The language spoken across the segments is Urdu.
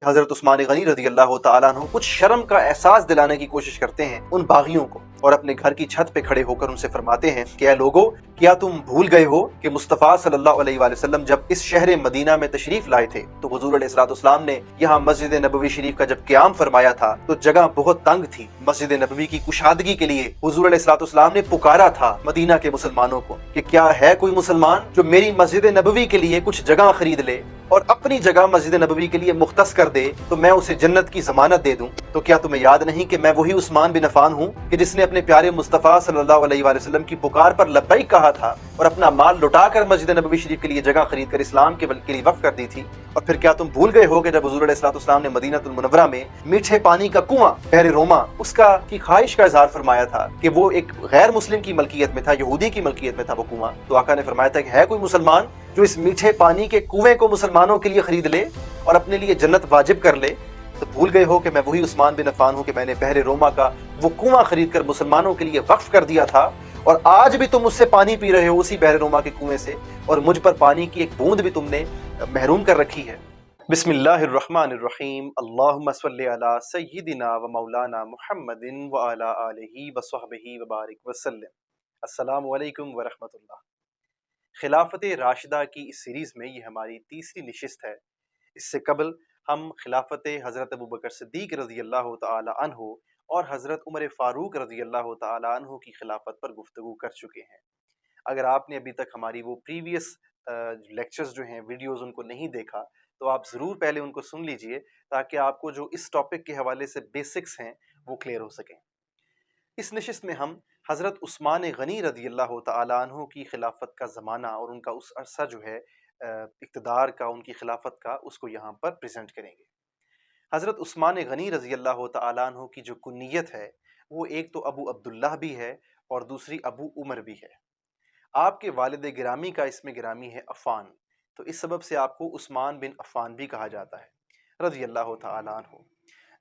حضرت عثمان غنی رضی اللہ تعالیٰ عنہ کچھ شرم کا احساس دلانے کی کوشش کرتے ہیں ان باغیوں کو، اور اپنے گھر کی چھت پہ کھڑے ہو کر ان سے فرماتے ہیں کہ اے لوگو، کیا تم بھول گئے ہو کہ مصطفیٰ صلی اللہ علیہ وآلہ وسلم جب اس شہر مدینہ میں تشریف لائے تھے تو حضور علیہ الصلوۃ والسلام نے یہاں مسجد نبوی شریف کا جب قیام فرمایا تھا تو جگہ بہت تنگ تھی۔ مسجد نبوی کی کشادگی کے لیے حضور علیہ الصلوۃ والسلام نے پکارا تھا مدینہ کے مسلمانوں کو کہ کیا ہے کوئی مسلمان جو میری مسجد نبوی کے لیے کچھ جگہ خرید لے اور اپنی جگہ مسجد نبوی کے لیے مختص کر دے تو میں اسے جنت کی ضمانت دے دوں۔ تو کیا تمہیں یاد نہیں کہ میں وہی عثمان بن عفان ہوں کہ جس نے اپنے پیارے مصطفیٰ صلی اللہ علیہ وآلہ وسلم کی پکار پر لبیک کہا تھا اور اپنا مال لٹا کر مسجد نبوی شریف کے لیے جگہ خرید کر اسلام کے لیے وقف کر دی تھی؟ اور پھر کیا تم بھول گئے ہو کہ جب حضور علیہ الصلوۃ والسلام نے مدینہ المنورہ میں میٹھے پانی کا کنواں بحر روما اس کی خواہش کا اظہار فرمایا تھا کہ وہ ایک غیر مسلم کی ملکیت میں تھا، یہودی کی ملکیت میں تھا وہ کنواں، تو آقا نے فرمایا تھا کہ ہے کوئی مسلمان جو اس میٹھے پانی کے کنویں کو مسلمانوں کے لیے خرید لے اور اپنے لیے جنت واجب کر لے؟ تو بھول گئے ہو کہ میں وہی عثمان بن عفان ہوں کہ میں نے بحر روما کا وہ کنواں خرید کر مسلمانوں کے لیے وقف کر دیا تھا، اور آج بھی تم اس سے پانی پی رہے ہو، اسی بحر روما کے کنویں سے، اور مجھ پر پانی کی ایک بوند بھی تم نے محروم کر رکھی ہے۔ بسم اللہ الرحمن الرحیم، اللہم صلی علی سیدنا و مولانا محمد وعلی آلہ وصحبہ وبارک وسلم۔ السلام علیکم ورحمۃ اللہ۔ خلافت راشدہ کی اس سیریز میں یہ ہماری تیسری نشست ہے۔ اس سے قبل ہم خلافت حضرت ابوبکر صدیق رضی اللہ تعالی عنہ اور حضرت عمر فاروق رضی اللہ تعالی عنہ کی خلافت پر گفتگو کر چکے ہیں۔ اگر آپ نے ابھی تک ہماری وہ پریویس لیکچرز جو ہیں، ویڈیوز، ان کو نہیں دیکھا تو آپ ضرور پہلے ان کو سن لیجئے تاکہ آپ کو جو اس ٹاپک کے حوالے سے بیسکس ہیں وہ کلیئر ہو سکیں۔ اس نشست میں ہم حضرت عثمان غنی رضی اللہ تعالی عنہ کی خلافت کا زمانہ اور ان کا اس عرصہ جو ہے اقتدار کا، ان کی خلافت کا، اس کو یہاں پر پریزنٹ کریں گے۔ حضرت عثمان غنی رضی اللہ تعالی عنہ کی جو کنیت ہے وہ ایک تو ابو عبداللہ بھی ہے اور دوسری ابو عمر بھی ہے۔ آپ کے والد گرامی کا اسم گرامی ہے عفان، تو اس سبب سے آپ کو عثمان بن عفان بھی کہا جاتا ہے رضی اللہ تعالی عنہ۔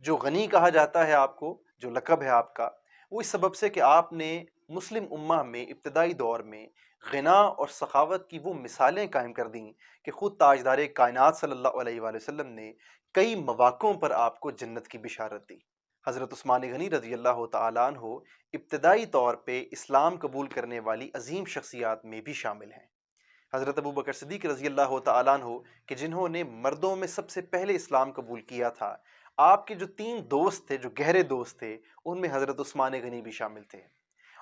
جو غنی کہا جاتا ہے آپ کو، جو لقب ہے آپ کا، وہ اس سبب سے کہ آپ نے مسلم امہ میں ابتدائی دور میں غنا اور سخاوت کی وہ مثالیں قائم کر دیں کہ خود تاجدار کائنات صلی اللہ علیہ وآلہ وسلم نے کئی مواقعوں پر آپ کو جنت کی بشارت دی۔ حضرت عثمان غنی رضی اللہ تعالیٰ عنہ ابتدائی طور پہ اسلام قبول کرنے والی عظیم شخصیات میں بھی شامل ہیں۔ حضرت ابوبکر صدیق رضی اللہ تعالیٰ عنہ کہ جنہوں نے مردوں میں سب سے پہلے اسلام قبول کیا تھا، آپ کے جو 3 دوست تھے، جو گہرے دوست تھے، ان میں حضرت عثمان غنی بھی شامل تھے،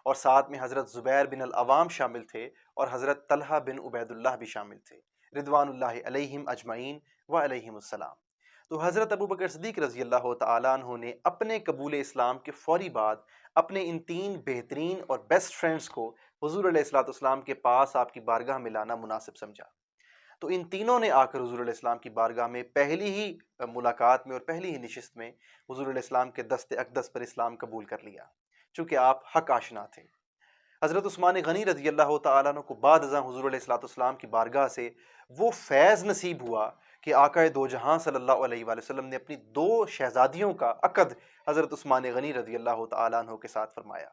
اور ساتھ میں حضرت زبیر بن العوام شامل تھے اور حضرت طلحہ بن عبید اللہ بھی شامل تھے، رضوان اللہ علیہم اجمعین و علیہم السلام۔ تو حضرت ابوبکر صدیق رضی اللہ تعالیٰ عنہ نے اپنے قبول اسلام کے فوری بعد اپنے ان 3 بہترین اور بیسٹ فرینڈز کو حضور علیہ الصلوۃ والسلام کے پاس آپ کی بارگاہ میں لانا مناسب سمجھا۔ تو ان تینوں نے آ کر حضور علیہ السلام کی بارگاہ میں پہلی ہی ملاقات میں اور پہلی ہی نشست میں حضور علیہ السلام کے دست اقدس پر اسلام قبول کر لیا، چونکہ آپ حق آشنا تھے۔ حضرت عثمان غنی رضی اللہ تعالیٰ عنہ کو بعد ازاں حضور علیہ الصلوۃ والسلام کی بارگاہ سے وہ فیض نصیب ہوا کہ آقا دو جہاں صلی اللہ علیہ وآلہ وسلم نے اپنی 2 شہزادیوں کا عقد حضرت عثمان غنی رضی اللہ تعالیٰ عنہ کے ساتھ فرمایا۔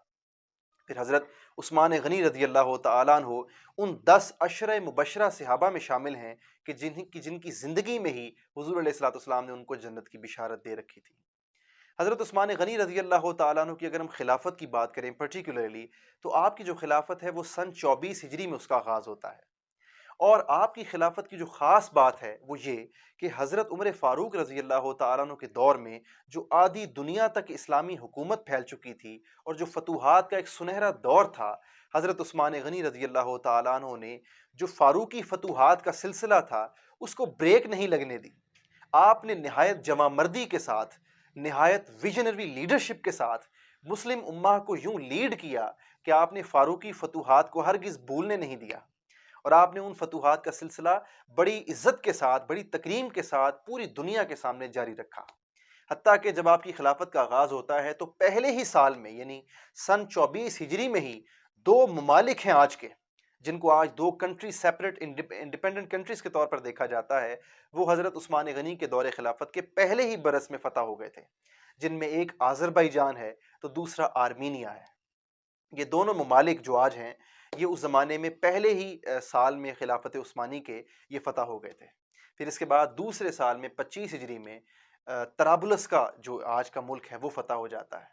پھر حضرت عثمان غنی رضی اللہ تعالیٰ عنہ ان 10 عشرہ مبشرہ صحابہ میں شامل ہیں کہ جن کی زندگی میں ہی حضور علیہ الصلوۃ والسلام نے ان کو جنت کی بشارت دے رکھی تھی۔ حضرت عثمان غنی رضی اللہ تعالیٰ عنہ کی اگر ہم خلافت کی بات کریں پرٹیکولرلی، تو آپ کی جو خلافت ہے وہ سن 24 ہجری میں اس کا آغاز ہوتا ہے، اور آپ کی خلافت کی جو خاص بات ہے وہ یہ کہ حضرت عمر فاروق رضی اللہ تعالیٰ عنہ کے دور میں جو آدھی دنیا تک اسلامی حکومت پھیل چکی تھی اور جو فتوحات کا ایک سنہرا دور تھا، حضرت عثمان غنی رضی اللہ تعالیٰ عنہ نے جو فاروقی فتوحات کا سلسلہ تھا اس کو بریک نہیں لگنے دی۔ آپ نے نہایت جمع مردی کے ساتھ، نہایت ویژنری لیڈرشپ کے ساتھ مسلم امہ کو یوں لیڈ کیا کہ آپ نے فاروقی فتوحات کو ہرگز بھولنے نہیں دیا، اور آپ نے ان فتوحات کا سلسلہ بڑی عزت کے ساتھ، بڑی تکریم کے ساتھ پوری دنیا کے سامنے جاری رکھا۔ حتیٰ کہ جب آپ کی خلافت کا آغاز ہوتا ہے تو پہلے ہی سال میں، یعنی سن 24 ہجری میں ہی 2 ممالک ہیں آج کے، جن کو آج 2 کنٹری سیپریٹ انڈیپینڈنٹ کنٹریز کے طور پر دیکھا جاتا ہے، وہ حضرت عثمان غنی کے دور خلافت کے پہلے ہی برس میں فتح ہو گئے تھے، جن میں ایک آذربائیجان ہے تو دوسرا آرمینیا ہے۔ یہ دونوں ممالک جو آج ہیں یہ اس زمانے میں پہلے ہی سال میں خلافت عثمانی کے یہ فتح ہو گئے تھے۔ پھر اس کے بعد دوسرے سال میں 25 ہجری میں طرابلس کا جو آج کا ملک ہے وہ فتح ہو جاتا ہے۔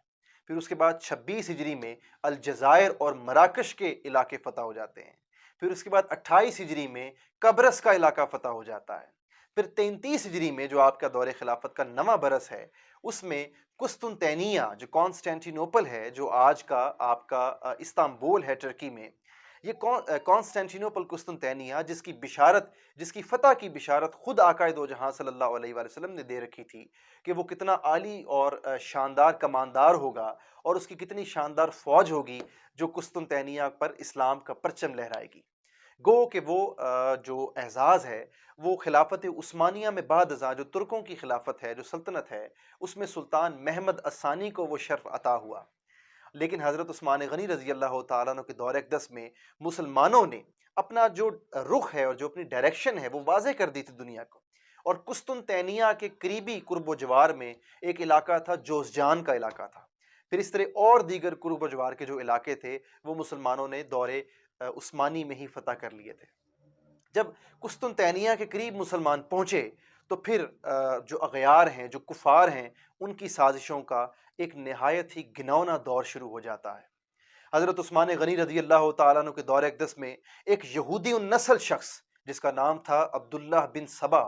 پھر اس کے بعد 26 ہجری میں الجزائر اور مراکش کے علاقے فتح ہو جاتے ہیں۔ پھر اس کے بعد 28 ہجری میں قبرص کا علاقہ فتح ہو جاتا ہے۔ پھر 33 ہجری میں جو آپ کا دور خلافت کا نواں برس ہے، اس میں قسطنطینیہ جو کانسٹینٹینوپل ہے، جو آج کا آپ کا استنبول ہے ترکی میں، یہ کانسٹینٹینوپل قسطنطینیہ جس کی فتح کی بشارت خود آقا دو جہاں صلی اللہ علیہ وآلہ وسلم نے دے رکھی تھی کہ وہ کتنا عالی اور شاندار کماندار ہوگا اور اس کی کتنی شاندار فوج ہوگی جو قسطنطینیہ پر اسلام کا پرچم لہرائے گی۔ گو کہ وہ جو اعزاز ہے وہ خلافت عثمانیہ میں بعد ازاں جو ترکوں کی خلافت ہے، جو سلطنت ہے، اس میں سلطان محمد الثانی کو وہ شرف عطا ہوا۔ لیکن حضرت عثمان غنی رضی اللہ تعالیٰ عنہ کے دور اقدس میں مسلمانوں نے اپنا جو رخ ہے اور جو اپنی ڈائریکشن ہے وہ واضح کر دی تھی دنیا کو، اور قسطنطینیہ کے قریبی قرب و جوار میں ایک علاقہ تھا جوزجان کا علاقہ تھا۔ پھر اس طرح اور دیگر قرب و جوار کے جو علاقے تھے وہ مسلمانوں نے دور عثمانی میں ہی فتح کر لیے تھے۔ جب قسطنطینیہ کے قریب مسلمان پہنچے تو پھر جو اغیار ہیں، جو کفار ہیں، ان کی سازشوں کا ایک نہایت ہی گھناؤنا دور شروع ہو جاتا ہے۔ حضرت عثمان غنی رضی اللہ تعالیٰ عنہ کے دور اقدس میں ایک یہودی النسل شخص جس کا نام تھا عبداللہ بن سبا،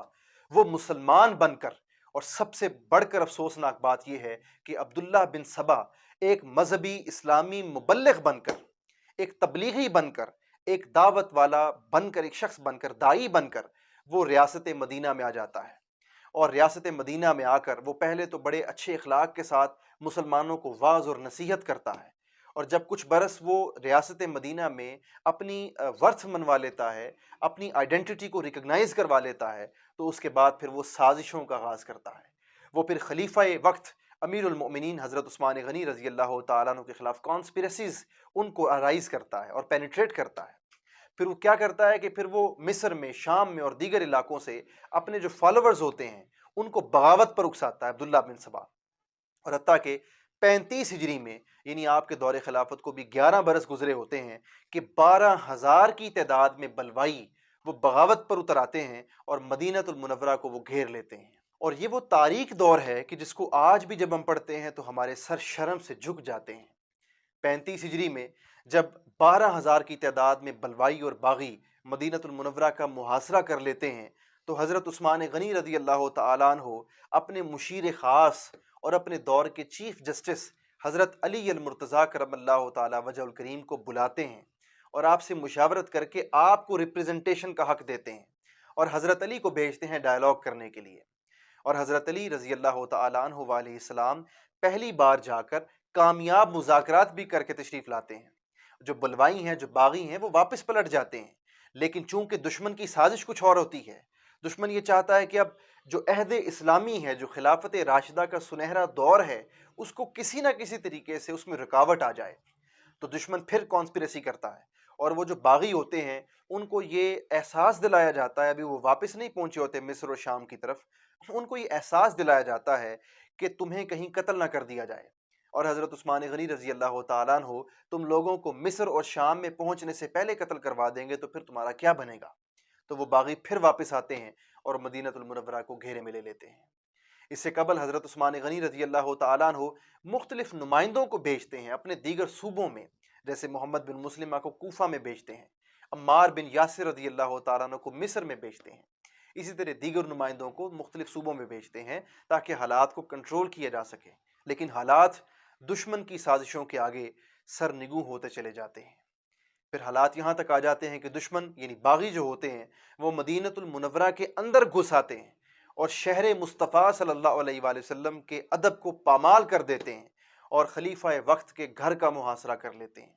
وہ مسلمان بن کر، اور سب سے بڑھ کر افسوسناک بات یہ ہے کہ عبداللہ بن سبا ایک مذہبی اسلامی مبلغ بن کر، ایک تبلیغی بن کر، ایک دعوت والا بن کر، ایک شخص بن کر، دائی بن کر وہ ریاست مدینہ میں آ جاتا ہے۔ اور ریاست مدینہ میں آ کر وہ پہلے تو بڑے اچھے اخلاق کے ساتھ مسلمانوں کو واعظ اور نصیحت کرتا ہے، اور جب کچھ برس وہ ریاست مدینہ میں اپنی ورث منوا لیتا ہے، اپنی آئیڈینٹی کو ریکگنائز کروا لیتا ہے، تو اس کے بعد پھر وہ سازشوں کا آغاز کرتا ہے۔ وہ پھر خلیفہ وقت امیر المؤمنین حضرت عثمان غنی رضی اللہ تعالیٰ عنہ کے خلاف کانسپیرسیز ان کو ارائز کرتا ہے اور پینیٹریٹ کرتا ہے۔ پھر وہ کیا کرتا ہے کہ پھر وہ مصر میں، شام میں اور دیگر علاقوں سے اپنے جو فالوورز ہوتے ہیں ان کو بغاوت پر اکساتا ہے عبداللہ بن سبا، اور حتیٰ کہ 35 ہجری میں، یعنی آپ کے دور خلافت کو بھی 11 برس گزرے ہوتے ہیں، کہ 12,000 کی تعداد میں بلوائی وہ بغاوت پر اتر آتے ہیں اور مدینہ المنورہ کو وہ گھیر لیتے ہیں۔ اور یہ وہ تاریک دور ہے کہ جس کو آج بھی جب ہم پڑھتے ہیں تو ہمارے سر شرم سے جھک جاتے ہیں۔ 35 ہجری میں جب 12,000 کی تعداد میں بلوائی اور باغی مدینہ المنورہ کا محاصرہ کر لیتے ہیں تو حضرت عثمان غنی رضی اللہ تعالیٰ عنہ اپنے مشیر خاص اور اپنے دور کے چیف جسٹس حضرت علی المرتضیٰ کرم اللہ تعالیٰ وجہ الکریم کو بلاتے ہیں اور آپ سے مشاورت کر کے آپ کو ریپریزنٹیشن کا حق دیتے ہیں، اور حضرت علی کو بھیجتے ہیں ڈائلاگ کرنے کے لیے۔ اور حضرت علی رضی اللہ تعالیٰ عنہ علیہ السلام پہلی بار جا کر کامیاب مذاکرات بھی کر کے تشریف لاتے ہیں۔ جو بلوائی ہیں، جو باغی ہیں، وہ واپس پلٹ جاتے ہیں، لیکن چونکہ دشمن کی سازش کچھ اور ہوتی ہے۔ دشمن یہ چاہتا ہے کہ اب جو عہد اسلامی ہے، جو خلافت راشدہ کا سنہرا دور ہے، اس کو کسی نہ کسی طریقے سے اس میں رکاوٹ آ جائے، تو دشمن پھر کانسپریسی کرتا ہے، اور وہ جو باغی ہوتے ہیں ان کو یہ احساس دلایا جاتا ہے، ابھی وہ واپس نہیں پہنچے ہوتے مصر و شام کی طرف، ان کو یہ احساس دلایا جاتا ہے کہ تمہیں کہیں قتل نہ کر دیا جائے، اور حضرت عثمان غنی رضی اللہ تعالیٰ عنہ تم لوگوں کو مصر اور شام میں پہنچنے سے پہلے قتل کروا دیں گے تو پھر تمہارا کیا بنے گا؟ تو وہ باغی پھر واپس آتے ہیں اور مدینہ المنورہ کو گھیرے میں لے لیتے ہیں۔ اس سے قبل حضرت عثمان غنی رضی اللہ تعالیٰ عنہ مختلف نمائندوں کو بھیجتے ہیں اپنے دیگر صوبوں میں، جیسے محمد بن مسلمہ کو کوفہ میں بھیجتے ہیں، عمار بن یاسر رضی اللہ تعالیٰ عنہ کو مصر میں بھیجتے ہیں، اسی طرح دیگر نمائندوں کو مختلف صوبوں میں بھیجتے ہیں تاکہ حالات کو کنٹرول کیا جا سکے، لیکن حالات دشمن کی سازشوں کے آگے سرنگوں ہوتے چلے جاتے ہیں۔ پھر حالات یہاں تک آ جاتے ہیں کہ دشمن یعنی باغی جو ہوتے ہیں وہ مدینہ المنورہ کے اندر گھس آتے ہیں اور شہر مصطفیٰ صلی اللہ علیہ وآلہ وسلم کے ادب کو پامال کر دیتے ہیں اور خلیفہ وقت کے گھر کا محاصرہ کر لیتے ہیں۔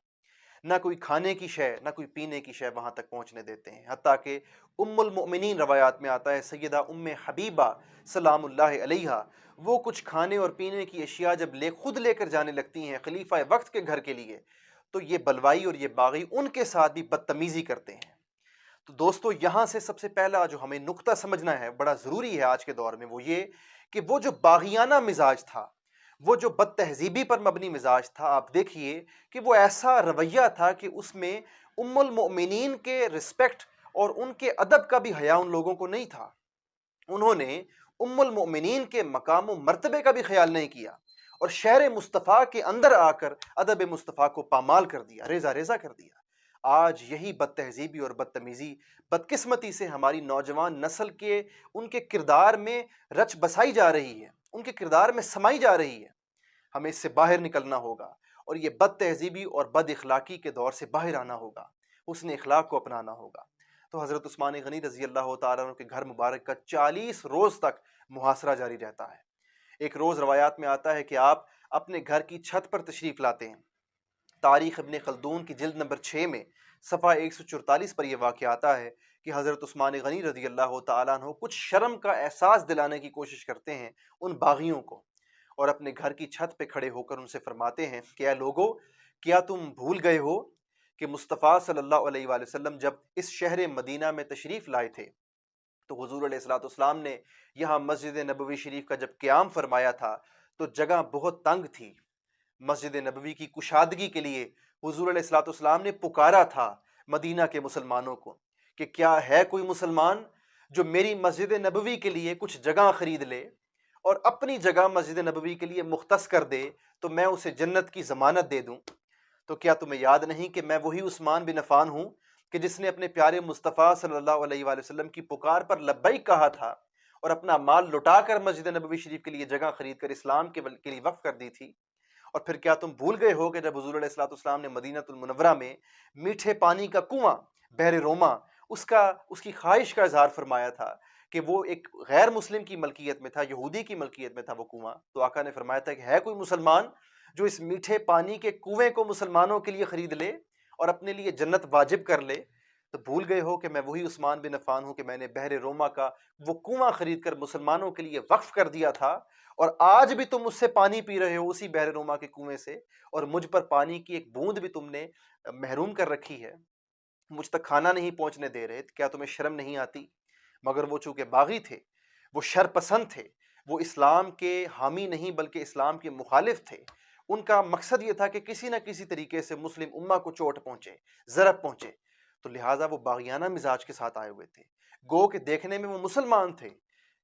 نہ کوئی کھانے کی شے، نہ کوئی پینے کی شے وہاں تک پہنچنے دیتے ہیں، حتیٰ کہ ام المؤمنین روایات میں آتا ہے سیدہ ام حبیبہ سلام اللہ علیہا، وہ کچھ کھانے اور پینے کی اشیاء جب خود لے کر جانے لگتی ہیں خلیفہ وقت کے گھر کے لیے، تو یہ بلوائی اور یہ باغی ان کے ساتھ بھی بدتمیزی کرتے ہیں۔ تو دوستو، یہاں سے سب سے پہلا جو ہمیں نقطہ سمجھنا ہے، بڑا ضروری ہے آج کے دور میں، وہ یہ کہ وہ جو باغیانہ مزاج تھا، وہ جو بد تہذیبی پر مبنی مزاج تھا، آپ دیکھیے کہ وہ ایسا رویہ تھا کہ اس میں ام المؤمنین کے رسپیکٹ اور ان کے ادب کا بھی حیا ان لوگوں کو نہیں تھا۔ انہوں نے ام المؤمنین کے مقام و مرتبے کا بھی خیال نہیں کیا اور شہر مصطفیٰ کے اندر آ کر ادب مصطفیٰ کو پامال کر دیا، ریزہ ریزہ کر دیا۔ آج یہی بد تہذیبی اور بدتمیزی بدقسمتی سے ہماری نوجوان نسل کے ان کے کردار میں رچ بسائی جا رہی ہے، ان کے کردار میں سمائی جا رہی ہے۔ ہمیں اس سے باہر نکلنا ہوگا اور یہ بد تہذیبی اور بد اخلاقی کے دور سے باہر آنا ہوگا، حسن اخلاق کو اپنانا ہوگا۔ تو حضرت عثمان غنی رضی اللہ تعالیٰ عنہ کے گھر مبارک کا 40 روز تک محاصرہ جاری رہتا ہے۔ ایک روز روایات میں آتا ہے کہ آپ اپنے گھر کی چھت پر تشریف لاتے ہیں۔ تاریخ ابن خلدون کی جلد نمبر 6 میں صفحہ 144 پر یہ واقعہ آتا ہے کہ حضرت عثمان غنی رضی اللہ تعالیٰ عنہ کچھ شرم کا احساس دلانے کی کوشش کرتے ہیں ان باغیوں کو، اور اپنے گھر کی چھت پہ کھڑے ہو کر ان سے فرماتے ہیں کہ اے لوگو، کیا تم بھول گئے ہو کہ مصطفیٰ صلی اللہ علیہ وآلہ وسلم جب اس شہر مدینہ میں تشریف لائے تھے تو حضور علیہ الصلوۃ والسلام نے یہاں مسجد نبوی شریف کا جب قیام فرمایا تھا تو جگہ بہت تنگ تھی۔ مسجد نبوی کی کشادگی کے لیے حضور علیہ الصلوۃ والسلام نے پکارا تھا مدینہ کے مسلمانوں کو کہ کیا ہے کوئی مسلمان جو میری مسجد نبوی کے لیے کچھ جگہ خرید لے اور اپنی جگہ مسجد نبوی کے لیے مختص کر دے تو میں اسے جنت کی ضمانت دے دوں۔ تو کیا تمہیں یاد نہیں کہ میں وہی عثمان بن عفان ہوں کہ جس نے اپنے پیارے مصطفیٰ صلی اللہ علیہ وآلہ وسلم کی پکار پر لبیک کہا تھا اور اپنا مال لٹا کر مسجد نبوی شریف کے لیے جگہ خرید کر اسلام کے لیے وقف کر دی تھی؟ اور پھر کیا تم بھول گئے ہو کہ جب حضور علیہ الصلوۃ والسلام نے مدینہ المنورہ میں میٹھے پانی کا کنواں بحر روما اس کی خواہش کا اظہار فرمایا تھا کہ وہ ایک غیر مسلم کی ملکیت میں تھا، یہودی کی ملکیت میں تھا وہ کنواں، تو آقا نے فرمایا تھا کہ ہے کوئی مسلمان جو اس میٹھے پانی کے کنویں کو مسلمانوں کے لیے خرید لے اور اپنے لیے جنت واجب کر لے؟ تو بھول گئے ہو کہ میں وہی عثمان بن عفان ہوں کہ میں نے بحر روما کا وہ کنواں خرید کر مسلمانوں کے لیے وقف کر دیا تھا، اور آج بھی تم اس سے پانی پی رہے ہو، اسی بحر روما کے کنویں سے، اور مجھ پر پانی کی ایک بوند بھی تم نے محروم کر رکھی ہے، مجھ تک کھانا نہیں پہنچنے دے رہے، کیا تمہیں شرم نہیں آتی؟ مگر وہ چونکہ باغی تھے، وہ شر پسند تھے، وہ اسلام کے حامی نہیں بلکہ اسلام کے مخالف تھے۔ ان کا مقصد یہ تھا کہ کسی نہ کسی طریقے سے مسلم امہ کو چوٹ پہنچے، ضرر پہنچے، تو لہٰذا وہ باغیانہ مزاج کے ساتھ آئے ہوئے تھے۔ گو کہ دیکھنے میں وہ مسلمان تھے،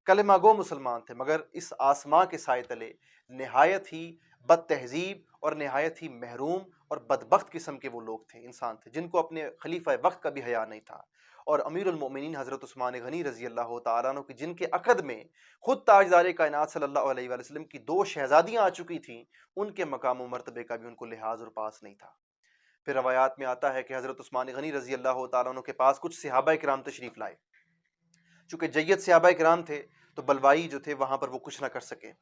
کلمہ گو مسلمان تھے، مگر اس آسماں کے سائے تلے نہایت ہی بد تہذیب اور نہایت ہی محروم اور بدبخت قسم کے وہ لوگ تھے، انسان تھے، جن کو اپنے خلیفہ وقت کا بھی حیا نہیں تھا۔ اور امیر المؤمنین حضرت عثمان غنی رضی اللہ تعالیٰ عنہ کی جن کے عقد میں خود تاجدار کائنات صلی اللہ علیہ وآلہ وسلم کی 2 شہزادیاں آ چکی تھیں، ان کے مقام و مرتبے کا بھی ان کو لحاظ اور پاس نہیں تھا۔ پھر روایات میں آتا ہے کہ حضرت عثمان غنی رضی اللہ تعالیٰ عنہ کے پاس کچھ صحابہ کرام تشریف لائے۔ چونکہ جید صحابہ کرام تھے تو بلوائی جو تھے وہاں پر وہ کچھ نہ کر سکے۔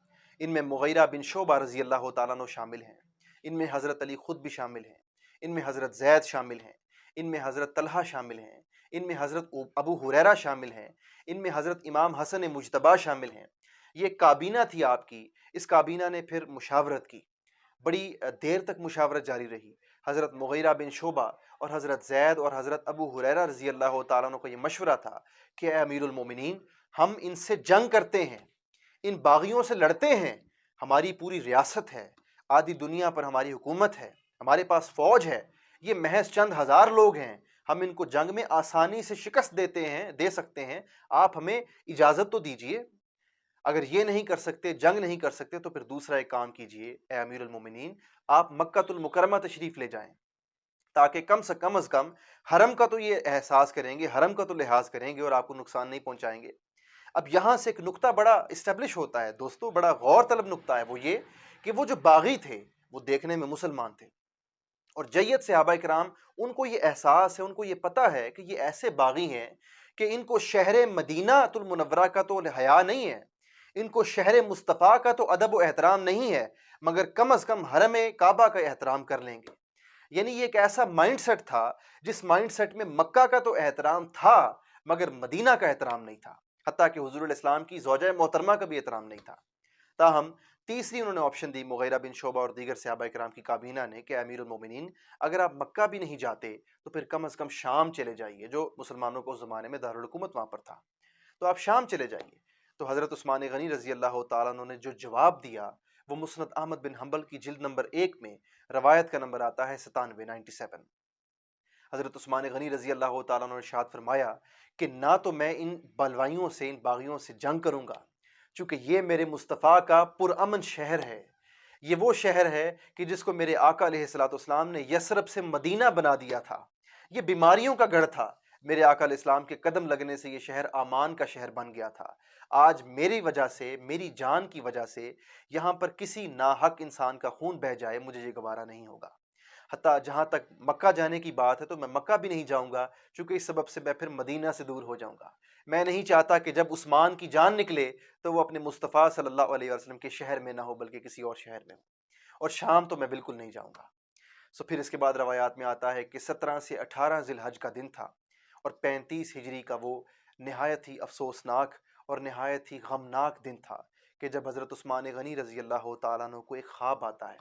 ان میں مغیرہ بن شعبہ رضی اللہ تعالیٰ عنہ شامل ہیں، ان میں حضرت علی خود بھی شامل ہیں، ان میں حضرت زید شامل ہیں، ان میں حضرت طلحہ شامل ہیں، ان میں حضرت ابو ہریرہ شامل ہیں، ان میں حضرت امام حسن مجتبیٰ شامل ہیں۔ یہ کابینہ تھی آپ کی، اس کابینہ نے پھر مشاورت کی، بڑی دیر تک مشاورت جاری رہی۔ حضرت مغیرہ بن شعبہ اور حضرت زید اور حضرت ابو ہریرہ رضی اللہ تعالیٰ عنہ کا یہ مشورہ تھا کہ اے امیر المومنین، ہم ان سے جنگ کرتے ہیں، ان باغیوں سے لڑتے ہیں، ہماری پوری ریاست ہے، آدھی دنیا پر ہماری حکومت ہے، ہمارے پاس فوج ہے، یہ محض چند ہزار لوگ ہیں، ہم ان کو جنگ میں آسانی سے شکست دے سکتے ہیں، آپ ہمیں اجازت تو دیجئے۔ اگر یہ نہیں کر سکتے، جنگ نہیں کر سکتے، تو پھر دوسرا ایک کام کیجئے اے امیر المومنین، آپ مکہ المکرمہ تشریف لے جائیں، تاکہ کم سے کم از کم حرم کا تو یہ احساس کریں گے، حرم کا تو لحاظ کریں گے اور آپ کو نقصان نہیں پہنچائیں گے۔ اب یہاں سے ایک نقطہ بڑا اسٹیبلش ہوتا ہے دوستو، بڑا غور طلب نقطہ ہے، وہ یہ کہ وہ جو باغی تھے وہ دیکھنے میں مسلمان تھے، اور جید صحابہ کرام ان کو یہ احساس ہے، ان کو یہ پتہ ہے کہ یہ ایسے باغی ہیں کہ ان کو شہر مدینہ المنورہ کا تو حیا نہیں ہے، ان کو شہر مصطفیٰ کا تو ادب و احترام نہیں ہے، مگر کم از کم حرم کعبہ کا احترام کر لیں گے۔ یعنی یہ ایک ایسا مائنڈ سیٹ تھا جس مائنڈ سیٹ میں مکہ کا تو احترام تھا مگر مدینہ کا احترام نہیں تھا، حتیٰ کہ حضور علیہ السلام کی زوجہ محترمہ کا بھی احترام نہیں تھا۔ تاہم تیسری انہوں نے آپشن دی مغیرہ بن شعبہ اور دیگر صحابہ کرام کی کابینہ نے کہ امیر المومنین، اگر آپ مکہ بھی نہیں جاتے تو پھر کم از کم شام چلے جائیے، جو مسلمانوں کو اس زمانے میں دارالحکومت وہاں پر تھا، تو آپ شام چلے جائیے۔ تو حضرت عثمان غنی رضی اللہ تعالیٰ عنہ نے جو جواب دیا وہ مسند احمد بن حنبل کی جلد نمبر 1 میں روایت کا نمبر آتا ہے 97۔ حضرت عثمان غنی رضی اللہ تعالیٰ عنہ نے ارشاد فرمایا کہ نہ تو میں ان بلوائیوں سے، ان باغیوں سے جنگ کروں گا، چونکہ یہ میرے مصطفیٰ کا پرامن شہر ہے، یہ وہ شہر ہے کہ جس کو میرے آقا علیہ الصلوۃ والسلام نے یثرب سے مدینہ بنا دیا تھا۔ یہ بیماریوں کا گڑھ تھا، میرے آقا علیہ السلام کے قدم لگنے سے یہ شہر امان کا شہر بن گیا تھا۔ آج میری وجہ سے، میری جان کی وجہ سے یہاں پر کسی ناحق انسان کا خون بہہ جائے، مجھے یہ گوارا نہیں ہوگا۔ حتیٰ جہاں تک مکہ جانے کی بات ہے تو میں مکہ بھی نہیں جاؤں گا، چونکہ اس سبب سے میں پھر مدینہ سے دور ہو جاؤں گا۔ میں نہیں چاہتا کہ جب عثمان کی جان نکلے تو وہ اپنے مصطفیٰ صلی اللہ علیہ وسلم کے شہر میں نہ ہو بلکہ کسی اور شہر میں ہو، اور شام تو میں بالکل نہیں جاؤں گا۔ پھر اس کے بعد روایات میں آتا ہے کہ 17 سے 18 ذی الحج کا دن تھا، اور 35 ہجری کا وہ نہایت ہی افسوسناک اور نہایت ہی غمناک دن تھا کہ جب حضرت عثمان غنی رضی اللہ تعالیٰ عنہ کو ایک خواب آتا ہے۔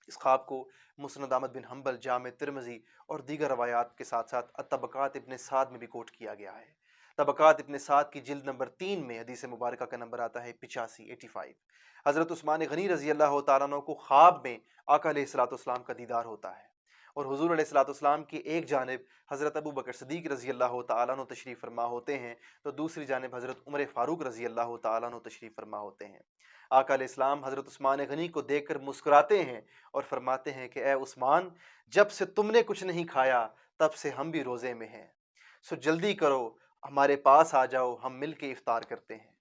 اس خواب کو مسند احمد بن حنبل، جامع ترمذی اور دیگر روایات کے ساتھ ساتھ طبقات ابن سعد میں بھی کوٹ کیا گیا ہے۔ طبقات ابن سعد کی جلد نمبر 3 میں حدیث مبارکہ کا نمبر آتا ہے 85۔ حضرت عثمان غنی رضی اللہ تعالیٰ عنہ کو خواب میں آقا علیہ الصلوۃ والسلام کا دیدار ہوتا ہے، اور حضور علیہ الصلوۃ والسلام کی ایک جانب حضرت ابو بکر صدیق رضی اللہ تعالیٰ عنہ تشریف فرما ہوتے ہیں، تو دوسری جانب حضرت عمر فاروق رضی اللہ تعالیٰ عنہ تشریف فرما ہوتے ہیں۔ آقا علیہ السلام حضرت عثمان غنی کو دیکھ کر مسکراتے ہیں اور فرماتے ہیں کہ اے عثمان، جب سے تم نے کچھ نہیں کھایا تب سے ہم بھی روزے میں ہیں، سو جلدی کرو، ہمارے پاس آ جاؤ، ہم مل کے افطار کرتے ہیں۔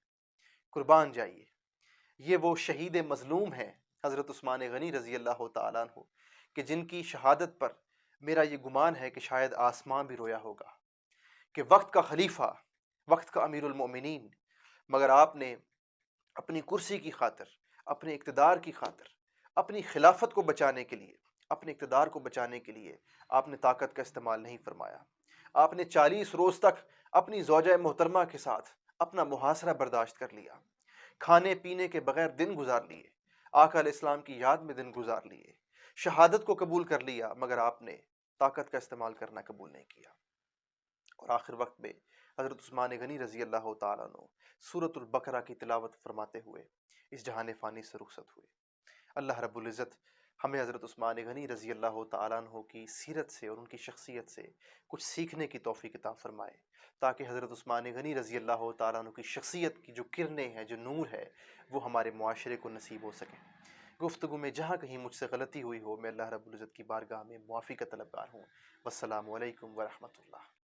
قربان جائیے، یہ وہ شہید مظلوم ہیں حضرت عثمان غنی رضی اللہ تعالیٰ عنہ، کہ جن کی شہادت پر میرا یہ گمان ہے کہ شاید آسمان بھی رویا ہوگا، کہ وقت کا خلیفہ، وقت کا امیر المؤمنین، مگر آپ نے اپنی کرسی کی خاطر، اپنے اقتدار کی خاطر، اپنی خلافت کو بچانے کے لیے، اپنے اقتدار کو بچانے کے لیے آپ نے طاقت کا استعمال نہیں فرمایا۔ آپ نے 40 روز تک اپنی زوجہ محترمہ کے ساتھ اپنا محاصرہ برداشت کر لیا، کھانے پینے کے بغیر دن گزار لیے، آقا علیہ السلام کی یاد میں دن گزار لیے، شہادت کو قبول کر لیا، مگر آپ نے طاقت کا استعمال کرنا قبول نہیں کیا۔ اور آخر وقت میں حضرت عثمان غنی رضی اللہ تعالیٰ عنہ سورۃ البقرہ کی تلاوت فرماتے ہوئے اس جہان فانی سے رخصت ہوئے۔ اللہ رب العزت ہمیں حضرت عثمان غنی رضی اللہ تعالیٰ عنہ کی سیرت سے اور ان کی شخصیت سے کچھ سیکھنے کی توفیق عطا فرمائے، تاکہ حضرت عثمان غنی رضی اللہ تعالیٰ عنہ کی شخصیت کی جو کرنیں ہیں، جو نور ہے، وہ ہمارے معاشرے کو نصیب ہو سکے۔ گفتگو میں جہاں کہیں مجھ سے غلطی ہوئی ہو، میں اللہ رب العزت کی بارگاہ میں معافی کا طلبگار ہوں۔ والسلام علیکم ورحمۃ اللہ۔